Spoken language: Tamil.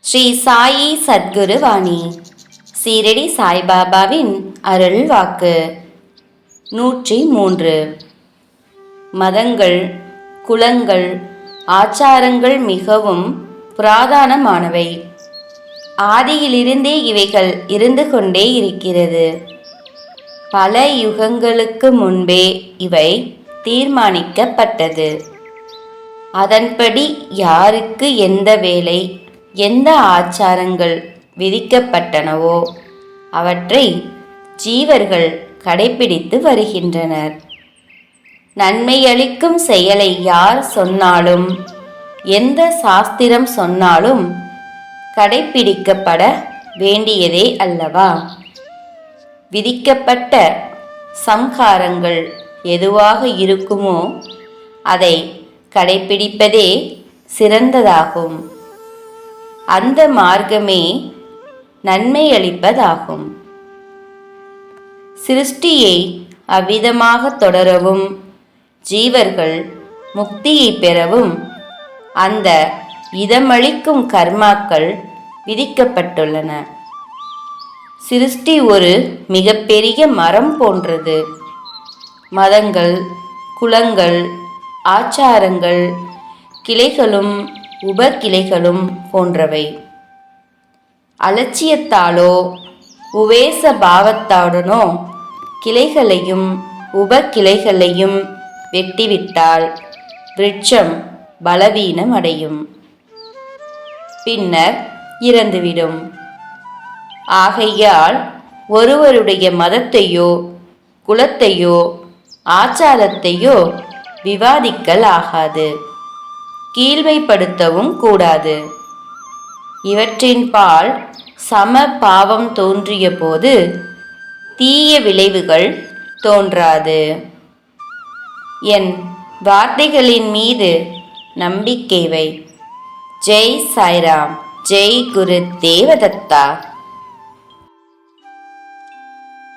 ஸ்ரீ சாயி சத்குரு வாணி சீரடி சாய்பாபாவின் அருள் வாக்கு 103. மதங்கள், குலங்கள், ஆச்சாரங்கள் மிகவும் புராதனமானவை. ஆதியிலிருந்தே இவைகள் இருந்து கொண்டே இருக்கிறது. பல யுகங்களுக்கு முன்பே இவை தீர்மானிக்கப்பட்டது. அதன்படி யாருக்கு எந்த வேலை, எந்த ஆச்சாரங்கள் விதிக்கப்பட்டனவோ அவற்றை ஜீவர்கள் கடைபிடித்து வருகின்றனர். நன்மை அளிக்கும் செயலை யார் சொன்னாலும், எந்த சாஸ்திரம் சொன்னாலும் கடைபிடிக்கப்பட வேண்டியதே அல்லவா? விதிக்கப்பட்ட சம்ஹாரங்கள் எதுவாக இருக்குமோ அதை கடைபிடிப்பதே சிறந்ததாகும். அந்த மார்க்கமே நன்மை அளிப்பதாகும். சிருஷ்டியை அவ்விதமாக தொடரவும் ஜீவர்கள் முக்தியை பெறவும் அந்த இதமளிக்கும் கர்மாக்கள் விதிக்கப்பட்டுள்ளன. சிருஷ்டி ஒரு மிகப்பெரிய மரம் போன்றது. மதங்கள், குலங்கள், ஆச்சாரங்கள் கிளைகளும் உபகிளைகளும் போன்றவை. அலட்சியத்தாலோ உவேச பாவத்தாடனோ கிளைகளையும் உபகிளைகளையும் வெட்டிவிட்டால் விருட்சம் பலவீனம் அடையும், பின்னர் இறந்துவிடும். ஆகையால் ஒருவருடைய மதத்தையோ குலத்தையோ ஆச்சாரத்தையோ விவாதிக்கல் ஆகாது, கீழ்மைப்படுத்தவும் கூடாது. இவற்றின் பால் சம பாவம் தோன்றிய போது தீய விளைவுகள் தோன்றாது. என் வார்த்தைகளின் மீது நம்பிக்கை வை. ஜெய் சாய்ராம். ஜெய் குரு தேவதத்தா.